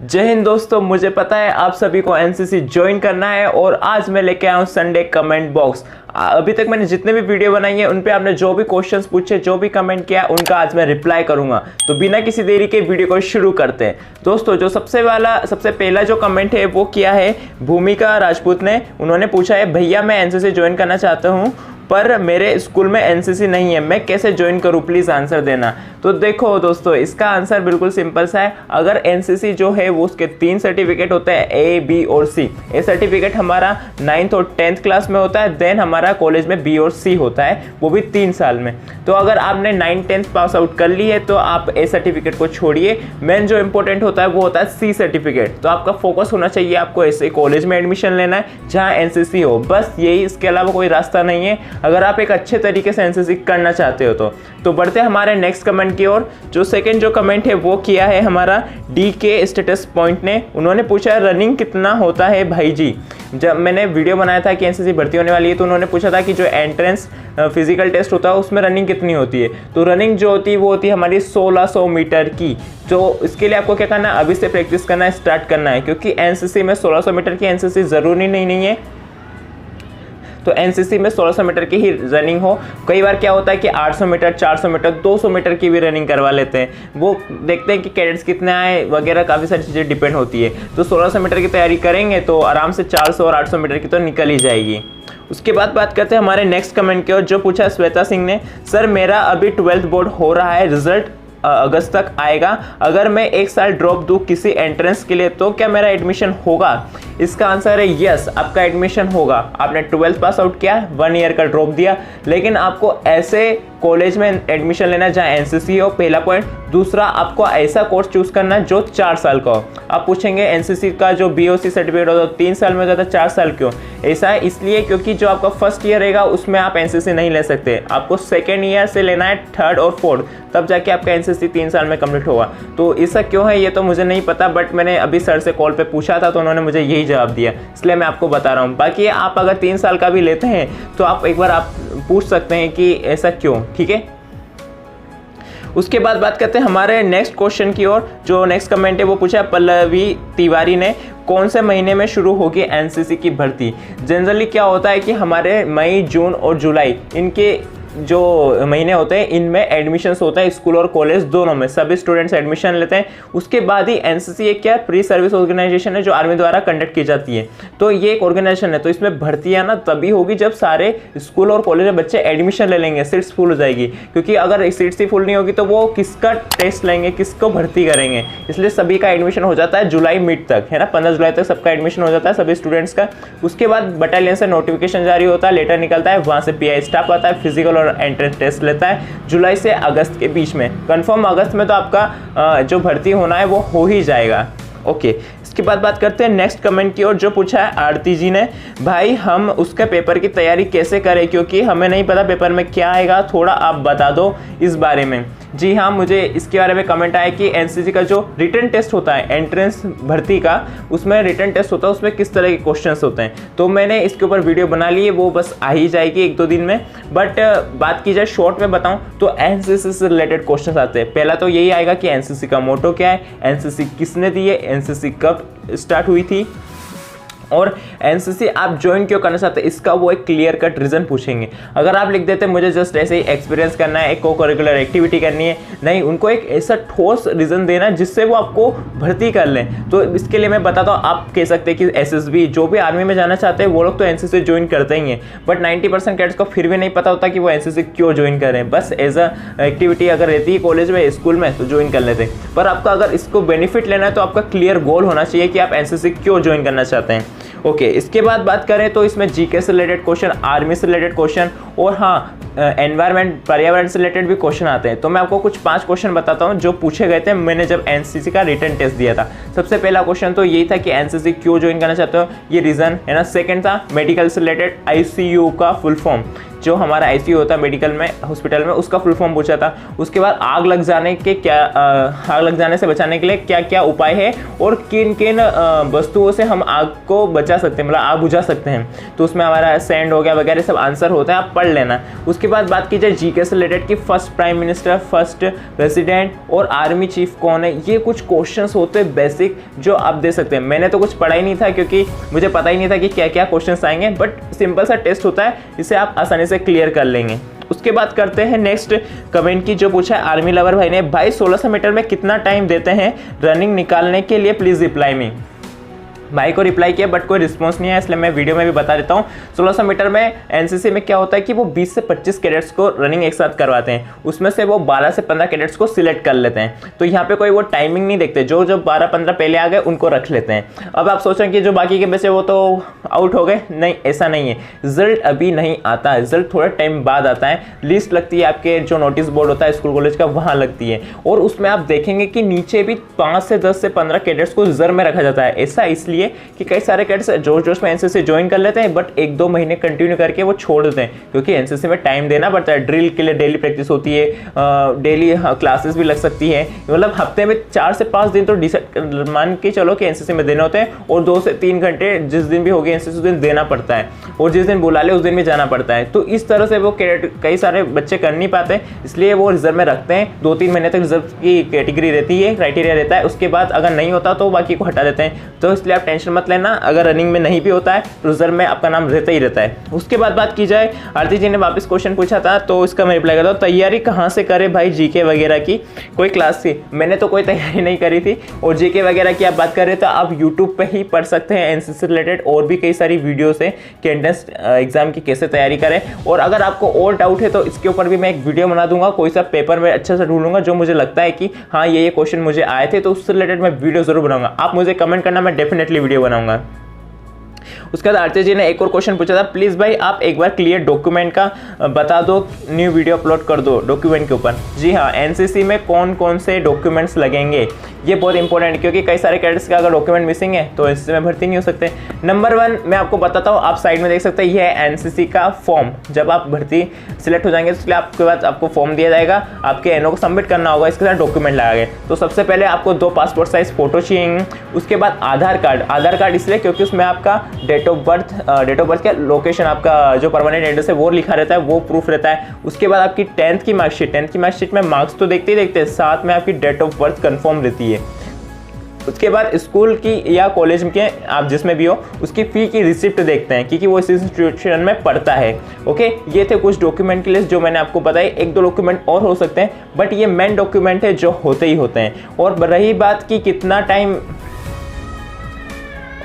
जय हिंद दोस्तों, मुझे पता है आप सभी को एनसीसी ज्वाइन करना है और आज मैं लेके आया हूँ संडे कमेंट बॉक्स। अभी तक मैंने जितने भी वीडियो बनाई है उन पे आपने जो भी क्वेश्चंस पूछे, जो भी कमेंट किया, उनका आज मैं रिप्लाई करूंगा। तो बिना किसी देरी के वीडियो को शुरू करते हैं। दोस्तों, जो सबसे पहला जो कमेंट है वो किया है भूमिका राजपूत ने। उन्होंने पूछा है, भैया मैं एनसीसी ज्वाइन करना चाहता हूँ पर मेरे स्कूल में एनसीसी नहीं है, मैं कैसे ज्वाइन करूं, प्लीज़ आंसर देना। तो देखो दोस्तों, इसका आंसर बिल्कुल सिंपल सा है। अगर एनसीसी जो है वो उसके 3 सर्टिफिकेट होते हैं, ए, बी और सी। ए सर्टिफिकेट हमारा 9th और 10th क्लास में होता है, देन हमारा कॉलेज में बी और सी होता है, वो भी 3 साल में। तो अगर आपने 9th 10th पास आउट कर ली है तो आप ए सर्टिफिकेट को छोड़िए। मेन जो इंपॉर्टेंट होता है वो होता है सी सर्टिफिकेट। तो आपका फोकस होना चाहिए, आपको ऐसे कॉलेज में एडमिशन लेना है जहाँ एनसीसी हो, बस यही, इसके अलावा कोई रास्ता नहीं है अगर आप एक अच्छे तरीके से एनसीसी करना चाहते हो तो बढ़ते हैं हमारे नेक्स्ट कमेंट की ओर। जो सेकंड जो कमेंट है वो किया है हमारा डी के स्टेटस पॉइंट ने। उन्होंने पूछा रनिंग कितना होता है भाई जी। जब मैंने वीडियो बनाया था कि एनसीसी भर्ती होने वाली है तो उन्होंने पूछा था कि जो एंट्रेंस फिजिकल टेस्ट होता है उसमें रनिंग कितनी होती है। तो रनिंग जो होती है वो होती है हमारी 1600 मीटर की। तो इसके लिए आपको क्या करना है, अभी से प्रैक्टिस करना है, स्टार्ट करना है, क्योंकि एनसीसी में 1600 मीटर की एनसीसी ज़रूरी नहीं है। तो एनसीसी में 1600 मीटर की ही रनिंग हो। कई बार क्या होता है कि 800 मीटर, 400 मीटर, 200 मीटर की भी रनिंग करवा लेते हैं। वो देखते हैं कि कैडेट्स कितने आए वगैरह, काफ़ी सारी चीज़ें डिपेंड होती है। तो 1600 मीटर की तैयारी करेंगे तो आराम से 400 और 800 मीटर की तो निकल ही जाएगी। उसके बाद बात करते हैं हमारे नेक्स्ट कमेंट की ओर। जो पूछा श्वेता सिंह ने, सर मेरा अभी 12th बोर्ड हो रहा है, रिजल्ट अगस्त तक आएगा, अगर मैं 1 साल ड्रॉप दूँ किसी एंट्रेंस के लिए तो क्या मेरा एडमिशन होगा? इसका आंसर है यस, आपका एडमिशन होगा। आपने 12th पास आउट किया, 1 ईयर का ड्रॉप दिया, लेकिन आपको ऐसे कॉलेज में एडमिशन लेना जहाँ एनसीसी हो, पहला पॉइंट। दूसरा, आपको ऐसा कोर्स चूज़ करना है जो 4 साल का हो। आप पूछेंगे एनसीसी का जो बीओसी सर्टिफिकेट होता है 3 साल में हो जाता है, 4 साल क्यों? ऐसा है इसलिए क्योंकि जो आपका फर्स्ट ईयर रहेगा उसमें आप एनसीसी नहीं ले सकते, आपको सेकेंड ईयर से लेना है, 3rd और 4th, तब जाके आपका एनसीसी 3 साल में कंप्लीट होगा। तो ऐसा क्यों है ये तो मुझे नहीं पता, बट मैंने अभी सर से कॉल पे पूछा था तो उन्होंने मुझे यही जवाब दिया, इसलिए मैं आपको बता रहा हूँ। बाकी आप अगर 3 साल का भी लेते हैं तो आप एक बार आप पूछ सकते हैं कि ऐसा क्यों, ठीक है। उसके बाद बात करते हैं हमारे नेक्स्ट क्वेश्चन की ओर। जो नेक्स्ट कमेंट है वो पूछा पल्लवी तिवारी ने, कौन से महीने में शुरू होगी एनसीसी की भर्ती? जनरली क्या होता है कि हमारे मई, जून और जुलाई, इनके जो महीने होते हैं इनमें एडमिशन्स होता है स्कूल और कॉलेज दोनों में, सभी स्टूडेंट्स एडमिशन लेते हैं। उसके बाद ही एनसीसी एक क्या प्री सर्विस ऑर्गेनाइजेशन है जो आर्मी द्वारा कंडक्ट की जाती है। तो ये एक ऑर्गेनाइजेशन है, तो इसमें भर्तियां ना तभी होगी जब सारे स्कूल और कॉलेज में बच्चे एडमिशन ले लेंगे, सीट्स फुल हो जाएगी। क्योंकि अगर सीट्स ही फुल नहीं होगी तो वो किसका टेस्ट लेंगे, किसको भर्ती करेंगे, इसलिए सभी का एडमिशन हो जाता है जुलाई मिड तक, है ना, 15 जुलाई तक सबका एडमिशन हो जाता है सभी स्टूडेंट्स का। उसके बाद बटालियन से नोटिफिकेशन जारी होता है, लेटर निकलता है, वहाँ से पीआई स्टाफ आता है, फिजिकल और एंट्रेंस टेस्ट लेता है जुलाई से अगस्त के बीच में। कंफर्म अगस्त में तो आपका जो भर्ती होना है वो हो ही जाएगा। ओके, इसके बाद बात करते हैं नेक्स्ट कमेंट की ओर। जो पूछा है आरती जी ने, भाई हम उसके पेपर की तैयारी कैसे करें, क्योंकि हमें नहीं पता पेपर में क्या आएगा, थोड़ा आप बता दो इस बारे में। जी हाँ, मुझे इसके बारे में कमेंट आया कि एनसीसी का जो रिटन टेस्ट होता है एंट्रेंस भर्ती का, उसमें रिटन टेस्ट होता है, उसमें किस तरह के क्वेश्चंस होते हैं। तो मैंने इसके ऊपर वीडियो बना ली है, वो बस आ ही जाएगी 1-2 दिन में। बट बात की जाए शॉर्ट में बताऊं तो एनसीसी से रिलेटेड क्वेश्चंस आते हैं। पहला तो यही आएगा कि एनसीसी का मोटो क्या है, एनसीसी किसने दी है, एनसीसी कब स्टार्ट हुई थी, और एनसीसी आप ज्वाइन क्यों करना चाहते हैं, इसका वो एक क्लियर कट रीज़न पूछेंगे। अगर आप लिख देते मुझे जस्ट ऐसे ही एक्सपीरियंस करना है, एक को करिकुलर एक्टिविटी करनी है, नहीं, उनको एक ऐसा ठोस रीज़न देना जिससे वो आपको भर्ती कर लें। तो इसके लिए मैं बताता हूँ, आप कह सकते हैं कि एसएसबी जो भी आर्मी में जाना चाहते हैं वो लोग तो एनसीसी ज्वाइन करते ही हैं, बट 90% कैडेट्स को फिर भी नहीं पता होता कि वो एनसीसी क्यों ज्वाइन करें। बस एज अ एक्टिविटी अगर रहती है कॉलेज में, स्कूल में, तो ज्वाइन कर लेते हैं। पर आपका अगर इसको बेनिफिट लेना है तो आपका क्लियर गोल होना चाहिए कि आप एनसीसी क्यों ज्वाइन करना चाहते हैं। ओके, इसके बाद बात करें तो इसमें जीके से रिलेटेड क्वेश्चन, आर्मी से रिलेटेड क्वेश्चन, और हाँ एनवायरनमेंट, पर्यावरण से रिलेटेड भी क्वेश्चन आते हैं। तो मैं आपको कुछ 5 क्वेश्चन बताता हूँ जो पूछे गए थे मैंने जब एनसीसी का रिटन टेस्ट दिया था। सबसे पहला क्वेश्चन तो यही था कि एनसीसी क्यों ज्वाइन करना चाहते हो, ये रीज़न है ना। सेकंड था मेडिकल से रिलेटेड, आईसीयू का फुल फॉर्म जो हमारा आईसीयू होता है मेडिकल में, हॉस्पिटल में, उसका फुल फॉर्म पूछा था। उसके बाद आग लग जाने से बचाने के लिए क्या क्या उपाय है और किन किन वस्तुओं से हम आग को बचा सकते हैं, मतलब आग बुझा सकते हैं। तो उसमें हमारा सैंड हो गया वगैरह सब आंसर होता है, आप पढ़ लेना। उसके बाद बात की जाए जीके से रिलेटेड कि first prime minister, first president और आर्मी चीफ कौन है, ये कुछ क्वेश्चंस होते हैं बेसिक जो आप दे सकते हैं। मैंने तो कुछ पढ़ा ही नहीं था क्योंकि मुझे पता ही नहीं था कि क्या क्या क्वेश्चंस आएंगे, बट सिंपल सा टेस्ट होता है, इसे आप आसानी से क्लियर कर लेंगे। उसके बाद करते हैं नेक्स्ट कमेंट की, जो पूछा है आर्मी लवर भाई ने, भाई 1600 मीटर में कितना टाइम देते हैं रनिंग निकालने के लिए, प्लीज रिप्लाई मी। भाई को रिप्लाई किया बट कोई रिस्पॉन्स नहीं है, इसलिए मैं वीडियो में भी बता देता हूँ। 1600 मीटर में एनसीसी में क्या होता है कि वो 20 से 25 कैडेट्स को रनिंग एक साथ करवाते हैं, उसमें से वो 12 से 15 कैडेट्स को सिलेक्ट कर लेते हैं। तो यहाँ पे कोई वो टाइमिंग नहीं देखते, जो 12-15 पहले आ गए उनको रख लेते हैं। अब आप सोचें कि जो बाकी के बच्चे वो तो आउट हो गए, नहीं ऐसा नहीं है। रिजल्ट अभी नहीं आता, रिजल्ट थोड़ा टाइम बाद आता है। लिस्ट लगती है आपके जो नोटिस बोर्ड होता है स्कूल कॉलेज का, वहाँ लगती है, और उसमें आप देखेंगे कि नीचे भी 5 से 10 से 15 कैडेट्स को रिजर्व में रखा जाता है। ऐसा इसलिए कि कई सारे कैडेट्स जोश जोश में एनसीसी ज्वाइन कर लेते हैं, बट 1-2 महीने कंटिन्यू करके वो छोड़ देते हैं, क्योंकि एनसीसी में टाइम देना पड़ता है। ड्रिल के लिए डेली प्रैक्टिस होती है, डेली क्लासेस भी लग सकती है, मतलब हफ्ते में 4 से 5 दिन तो मान के चलो कि एनसीसी में देने होते हैं, और 2 से 3 घंटे जिस दिन भी हो गए एनसीसी उस दिन देना पड़ता है, और जिस दिन बुला ले उस दिन भी जाना पड़ता है। तो इस तरह से वो कैडेट कई सारे बच्चे कर नहीं पाते, इसलिए वो रिजर्व में रखते हैं। 2-3 महीने तक रिजर्व की कैटेगरी रहती है, क्राइटेरिया रहता है, उसके बाद अगर नहीं होता तो बाकी को हटा देते हैं। तो इसलिए आप टेंशन मत लेना, अगर रनिंग में नहीं भी होता है तो रिजर्व में आपका नाम रहता ही रहता है। उसके बाद बात की जाए, आरती जी ने वापस क्वेश्चन पूछा था, तो इसका मैं रिप्लाई करता हूँ। तैयारी कहाँ से करे भाई जीके वगैरह की, कोई क्लास की? मैंने तो कोई तैयारी नहीं करी थी, और जीके वगैरह की आप बात कर रहे तो आप यूट्यूब पे ही पढ़ सकते हैं। एनसीसी से रिलेटेड और भी कई सारी वीडियोस है कि एंट्रेंस एग्जाम की कैसे तैयारी करें, और अगर आपको और डाउट है तो इसके ऊपर भी मैं एक वीडियो बना दूंगा। कोई सा पेपर में अच्छे से ढूंढूंगा जो मुझे लगता है कि हाँ ये क्वेश्चन मुझे आए थे, तो उससे रिलेटेड मैं वीडियो जरूर बनाऊंगा। आप मुझे कमेंट करना, मैं डेफिनेटली वीडियो बनाऊंगा। उसके बाद आरती जी ने एक और क्वेश्चन पूछा था, प्लीज़ भाई आप एक बार क्लियर डॉक्यूमेंट का बता दो, न्यू वीडियो अपलोड कर दो डॉक्यूमेंट के ऊपर। जी हाँ, एनसीसी में कौन कौन से डॉक्यूमेंट्स लगेंगे, ये बहुत इंपॉर्टेंट है, क्योंकि कई सारे कैडेट्स का अगर डॉक्यूमेंट मिसिंग है तो एनसीसी में भर्ती नहीं हो सकते। नंबर 1 मैं आपको बताता हूँ, आप साइड में देख सकते हैं, ये है एनसीसी का फॉर्म। जब आप भर्ती सिलेक्ट हो जाएंगे तो इसलिए आपके बाद आपको फॉर्म दिया जाएगा, आपके एनओ को सबमिट करना होगा, इसके साथ डॉक्यूमेंट लगाएंगे। तो सबसे पहले आपको 2 पासपोर्ट साइज फोटो चाहिए। उसके बाद आधार कार्ड इसलिए क्योंकि उसमें आपका डेट ऑफ बर्थ का लोकेशन, आपका जो परमानेंट एड्रेस है वो लिखा रहता है, वो प्रूफ रहता है। उसके बाद आपकी 10th की मार्कशीट में मार्क्स तो देखते ही देखते, साथ में आपकी डेट ऑफ बर्थ कंफर्म रहती है। उसके बाद स्कूल की या कॉलेज के, आप जिसमें भी हो, उसकी फ़ी की रिसिप्ट देखते हैं क्योंकि वो इस इंस्टीट्यूशन में पढ़ता है। ओके, ये थे कुछ डॉक्यूमेंट की लिस्ट जो मैंने आपको बताई। 1-2 डॉक्यूमेंट और हो सकते हैं, बट ये मेन डॉक्यूमेंट है जो होते ही होते हैं। और रही बात कि कितना टाइम,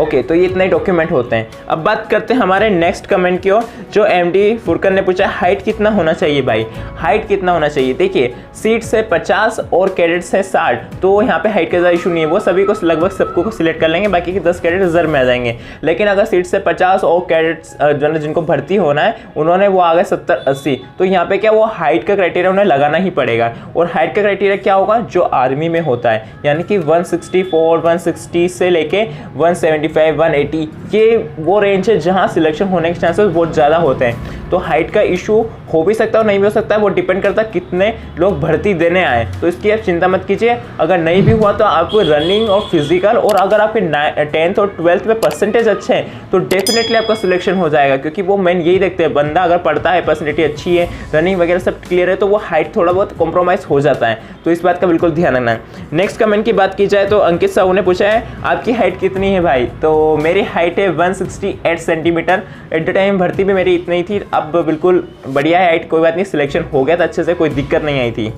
ओके, तो ये इतने डॉक्यूमेंट होते हैं। अब बात करते हैं हमारे नेक्स्ट कमेंट की ओर, जो एमडी फुरकन ने पूछा, हाइट कितना होना चाहिए भाई, हाइट कितना होना चाहिए? देखिए, सीट से 50 और कैडेट्स है 60, तो यहाँ पे हाइट का ज़्यादा इशू नहीं है, वो सभी को लगभग सबको सिलेक्ट कर लेंगे, बाकी के 10 कैडेट रिजर्व में आ जाएंगे। लेकिन अगर सीट से 50 और कैडेट्स जिनको भर्ती होना है उन्होंने वो आ गए 70-80, तो यहाँ पे क्या वो हाइट का क्राइटेरिया उन्हें लगाना ही पड़ेगा। और हाइट का क्राइटेरिया क्या होगा, जो आर्मी में होता है, यानी कि 164, 160 से लेके 175, 180, ये वो रेंज है जहां सिलेक्शन होने के चांसेस बहुत ज़्यादा होते हैं। तो हाइट का इशू हो भी सकता है और नहीं भी हो सकता है, वो डिपेंड करता है कितने लोग भर्ती देने आए। तो इसकी आप चिंता मत कीजिए, अगर नहीं भी हुआ तो आपको रनिंग और फिजिकल, और अगर आपके 10th और 12th में परसेंटेज अच्छे हैं तो डेफिनेटली आपका सिलेक्शन हो जाएगा, क्योंकि वो मेन यही देखते हैं, बंदा अगर पढ़ता है, पर्सनैलिटी अच्छी है, रनिंग वगैरह सब क्लियर है, तो वो हाइट थोड़ा बहुत कॉम्प्रोमाइज़ हो जाता है। तो इस बात का बिल्कुल ध्यान रखना है। नेक्स्ट कमेंट की बात की जाए तो अंकित साहू ने पूछा है, आपकी हाइट कितनी है भाई? तो मेरी हाइट है 168 सेंटीमीटर। एट द टाइम भर्ती भी मेरी इतनी ही थी, अब बिल्कुल बढ़िया है हाइट, कोई बात नहीं, सिलेक्शन हो गया था अच्छे से, कोई दिक्कत नहीं आई थी।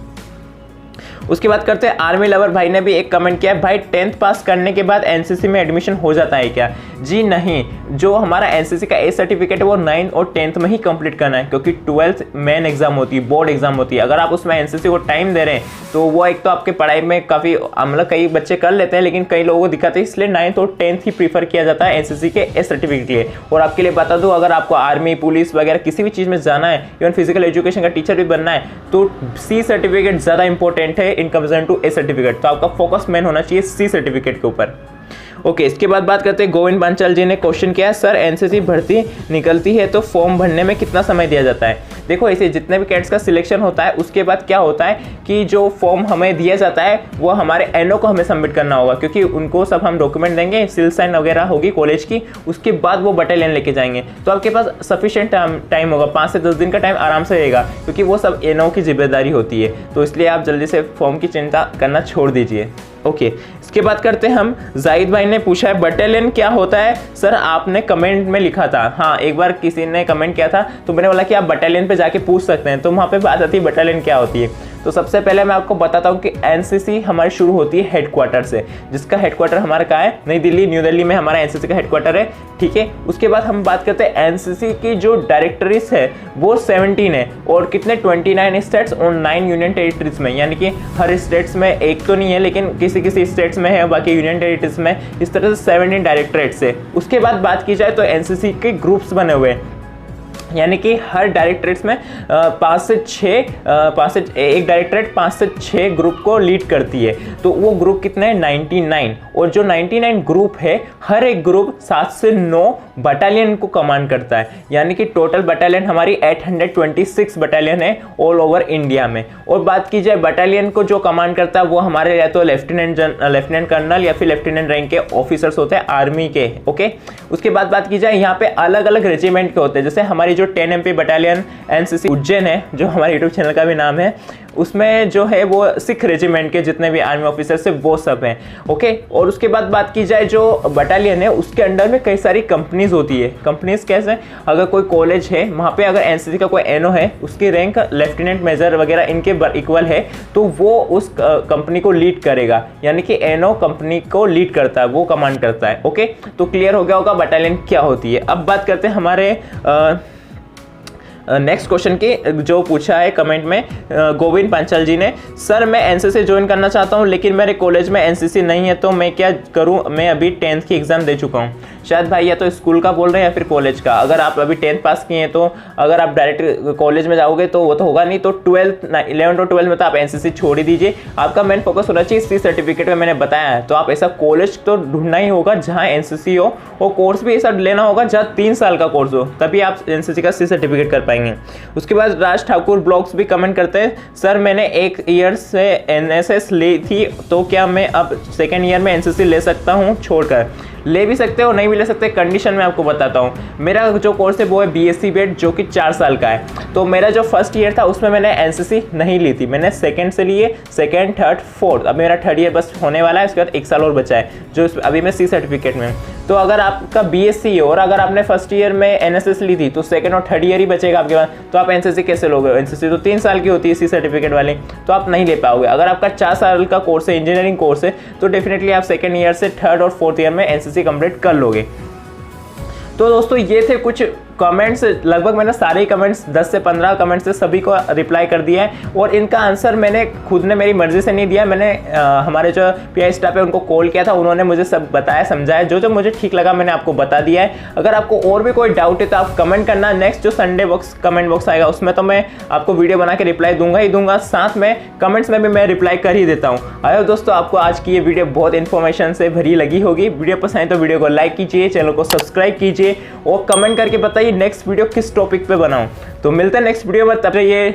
उसके बाद करते हैं आर्मी लवर भाई ने भी एक कमेंट किया है, भाई 10th पास करने के बाद एनसीसी में एडमिशन हो जाता है क्या? जी नहीं, जो हमारा एनसीसी का ए सर्टिफिकेट है वो 9th और 10th में ही कंप्लीट करना है, क्योंकि 12th मेन एग्जाम होती है, बोर्ड एग्जाम होती है। अगर आप उसमें एनसीसी को टाइम दे रहे हैं तो वो एक तो आपके पढ़ाई में काफ़ी, मतलब कई बच्चे कर लेते हैं लेकिन कई लोगों को दिक्कत है, इसलिए 9th और 10th ही प्रीफर किया जाता है एनसीसी के ए सर्टिफिकेट के लिए। और आपके लिए बता दूँ, अगर आपको आर्मी, पुलिस वगैरह किसी भी चीज़ में जाना है, इवन फिजिकल एजुकेशन का टीचर भी बनना है, तो सी सर्टिफिकेट ज़्यादा इंपॉर्टेंट है in comparison to A certificate. तो आपका फोकस मेन होना चाहिए सी सर्टिफिकेट के ऊपर। ओके, इसके बाद बात करते हैं गोविंद पांचाल जी ने क्वेश्चन किया है, सर एनसीसी भर्ती निकलती है तो फॉर्म भरने में कितना समय दिया जाता है। देखो ऐसे जितने भी कैडेट्स का सिलेक्शन होता है उसके बाद क्या होता है कि जो फॉर्म हमें दिया जाता है वो हमारे एनओ को हमें सबमिट करना होगा, क्योंकि उनको सब हम डॉक्यूमेंट देंगे, सील साइन वगैरह होगी कॉलेज की, उसके बाद वो बटालियन लेके जाएंगे। तो आपके पास सफिशिएंट टाइम होगा, 5 से 10 दिन का टाइम आराम से रहेगा, क्योंकि वो सब एनओ की जिम्मेदारी होती है। तो इसलिए आप जल्दी से फॉर्म की चिंता करना छोड़ दीजिए। ओके, इसके बाद करते हैं हम, जाहिद भाई ने पूछा है बटालियन क्या होता है। सर आपने कमेंट में लिखा था, हाँ एक बार किसी ने कमेंट किया था तो मैंने बोला कि आप बटालियन पे जाके पूछ सकते हैं, तो वहाँ पे बात आती है बटालियन क्या होती है। तो सबसे पहले मैं आपको बताता हूँ कि एनसीसी हमारी शुरू होती है हेडक्वार्टर से, जिसका हेडक्वार्टर हमारा कहाँ है, नई दिल्ली, न्यू दिल्ली में हमारा एनसीसी का हेडक्वार्टर है, ठीक है। उसके बाद हम बात करते हैं एनसीसी की जो डायरेक्टरीज है वो 17 है, और कितने 29 स्टेट्स और 9 यूनियन टेरिटरीज में, यानी कि हर स्टेट्स में एक तो नहीं है लेकिन किसी स्टेट्स में है, बाकी यूनियन टेरिटरीज में, इस तरह से 17 डायरेक्टरेट्स है। उसके बाद बात की जाए तो एनसीसी के ग्रुप्स बने हुए हैं, यानी कि हर डायरेक्टरेट्स में 5 से 6 एक डायरेक्टरेट 5 से 6 ग्रुप को लीड करती है। तो वो ग्रुप कितने हैं, 99, और जो 99 ग्रुप है हर एक ग्रुप 7 से 9 बटालियन को कमांड करता है, यानी कि टोटल बटालियन हमारी 826 बटालियन है ऑल ओवर इंडिया में। और बात की जाए बटालियन को जो कमांड करता है वो हमारे या तो लेफ्टिनेंट कर्नल या फिर लेफ्टिनेंट रैंक के ऑफिसर्स होते हैं आर्मी के। ओके, उसके बाद बात की जाए यहाँ पे अलग अलग रेजिमेंट के होते हैं, जैसे हमारी जो 10 MP बटालियन एनसीसी उज्जैन है, जो हमारे यूट्यूब चैनल का भी नाम है, उसमें जो है वो सिख रेजिमेंट के जितने भी आर्मी ऑफिसर्स है वो सब हैं। ओके, और उसके बाद बात की जाए जो बटालियन है उसके अंडर में कई सारी कंपनीज होती है। कंपनीज कैसे, अगर कोई कॉलेज है वहाँ पे अगर एनसीसी का कोई एनओ है, उसकी रैंक लेफ्टिनेंट मेजर वगैरह इनके इक्वल है, तो वो उस कंपनी को लीड करेगा, यानी कि एनओ कंपनी को लीड करता है, वो कमांड करता है। ओके, तो क्लियर हो गया होगा बटालियन क्या होती है। अब बात करते हैं हमारे नेक्स्ट क्वेश्चन की, जो पूछा है कमेंट में गोविंद पांचाल जी ने, सर मैं एनसीसी ज्वाइन करना चाहता हूं लेकिन मेरे कॉलेज में एनसीसी नहीं है, तो मैं क्या करूं, मैं अभी 10th की एग्जाम दे चुका हूं। शायद भाई या तो स्कूल का बोल रहे हैं या फिर कॉलेज का। अगर आप अभी 10th पास किए हैं तो अगर आप डायरेक्ट कॉलेज में जाओगे तो वो तो होगा नहीं, तो 11th और 12th में तो आप एनसीसी छोड़ ही दीजिए। आपका मेन फोकस होना चाहिए सी सर्टिफिकेट में, मैंने बताया है। तो आप ऐसा कॉलेज तो ढूंढना ही होगा जहाँ एनसीसी हो, और कोर्स भी ऐसा लेना होगा जहाँ 3 साल का कोर्स हो, तभी आप एनसीसी का सी सर्टिफिकेट कर पाएंगे। उसके बाद राज ठाकुर ब्लॉग्स भी कमेंट करते हैं, सर मैंने 1 ईयर से एनएसएस ली थी, तो क्या मैं अब 2nd ईयर में एनसीसी ले सकता हूँ छोड़कर। ले भी सकते हो, नहीं भी ले सकते, कंडीशन में आपको बताता हूँ। मेरा जो कोर्स है वो है बीएससी बीएड, जो कि 4 साल का है। तो मेरा जो फर्स्ट ईयर था उसमें मैंने एनसीसी नहीं ली थी, मैंने 2nd से लिए, 2nd, 3rd, 4th। अब मेरा 3rd ईयर बस होने वाला है, उसके बाद 1 साल और बचा है, जो अभी मैं सी सर्टिफिकेट में। तो अगर आपका बीएससी है और अगर आपने फर्स्ट ईयर में एनएसएस ली थी तो 2nd और 3rd ईयर ही बचेगा आपके पास, तो आप एनसीसी कैसे लोगे। एनसीसी तो 3 साल की होती है सी सर्टिफिकेट वाली, तो आप नहीं ले पाओगे। अगर आपका 4 साल का कोर्स है, इंजीनियरिंग कोर्स है, तो डेफिनेटली आप 2nd ईयर से 3rd और 4th ईयर में एनसीसी कंप्लीट कर लोगे। तो दोस्तों ये थे कुछ कमेंट्स, लगभग मैंने सारे कमेंट्स 10 से 15 कमेंट्स से सभी को रिप्लाई कर दिया है, और इनका आंसर मैंने खुद ने मेरी मर्जी से नहीं दिया। मैंने हमारे जो पीआई स्टाफ है उनको कॉल किया था, उन्होंने मुझे सब बताया, समझाया, जो मुझे ठीक लगा मैंने आपको बता दिया है। अगर आपको और भी कोई डाउट है तो आप कमेंट करना, नेक्स्ट जो संडे बॉक्स कमेंट बॉक्स आएगा उसमें तो मैं आपको वीडियो बना के रिप्लाई दूंगा ही दूंगा, साथ में कमेंट्स में भी मैं रिप्लाई कर ही देता हूँ। आयो दोस्तों, आपको आज की ये वीडियो बहुत इन्फॉर्मेशन से भरी लगी होगी। वीडियो पसंद है तो वीडियो को लाइक कीजिए, चैनल को सब्सक्राइब कीजिए, और कमेंट करके बताइए नेक्स्ट वीडियो किस टॉपिक पे बनाऊं। तो मिलते हैं नेक्स्ट वीडियो में, तब तक ये